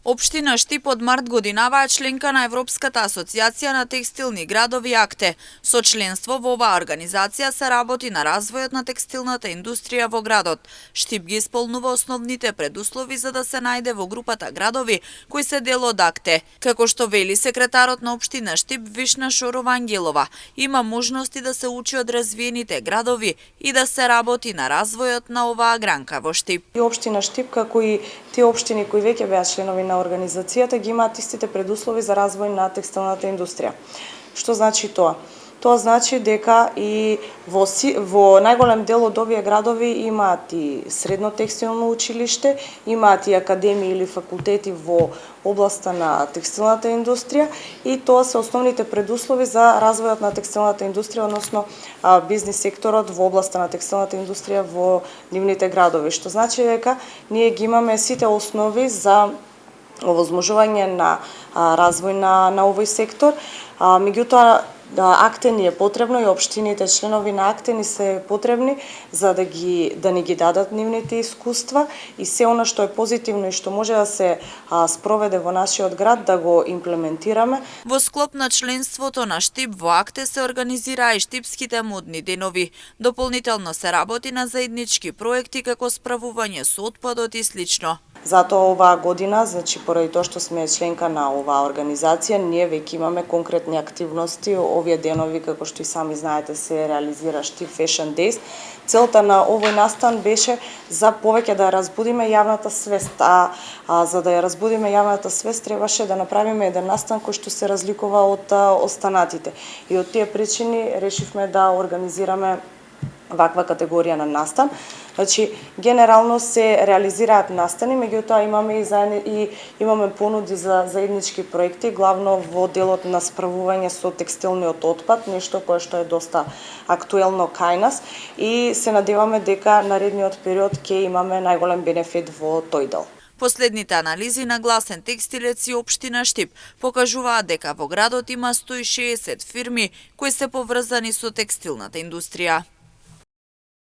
Општина Штип од март годинава е членка на Европската асоциација на текстилни градови АКТЕ. Со членство во оваа организација се работи на развојот на текстилната индустрија во градот. Штип ги исполнува основните предуслови за да се најде во групата градови кои се дел од АКТЕ. Како што вели секретарот на општина Штип Вишна Шорова Ангелова, има можности да се учи од развиените градови и да се работи на развојот на оваа гранка во Штип. И општина Штип, како и тие општини кои веќе беа членови на организацијата, ги имаат истите предуслови за развој на текстилната индустрија. Што значи тоа? Тоа значи дека и во најголем дел од овие градови имаат и средно текстилно училиште, имаат и академии или факултети во областа на текстилната индустрија и тоа се основните предуслови за развојот на текстилната индустрија, односно бизнис секторот во областа на текстилната индустрија во нивните градови. Што значи дека ние ги имаме сите основи за овозможување на развој на овој сектор. Меѓутоа, АКТЕ ни е потребно и општините членови на АКТЕ ни се потребни за да ни ги дадат нивните искуства и се она што е позитивно и што може да се спроведе во нашиот град да го имплементираме. Во склоп на членството на Штип во АКТЕ се организираа и Штипските модни денови. Дополнително се работи на заеднички проекти како справување со отпадот и слично. Затоа оваа година, значи поради тоа што сме членка на оваа организација, ние веќе имаме конкретни активности. Овие денови, како што и сами знаете, се реализира Штип Fashion Days. Целта на овој настан беше за повеќе да ја разбудиме јавната свест, за да ја разбудиме јавната свест требаше да направиме еден настан кој што се разликува од останатите. И од тие причини решивме да организираме ваква категорија на настан. Значи, генерално се реализираат настани, меѓутоа имаме понуди за заеднички проекти, главно во делот на справување со текстилниот отпад, нешто кое што е доста актуелно кај нас и се надеваме дека наредниот период ќе имаме најголем бенефит во тој дел. Последните анализи на Гласен текстилец и општина Штип покажуваат дека во градот има 160 фирми кои се поврзани со текстилната индустрија.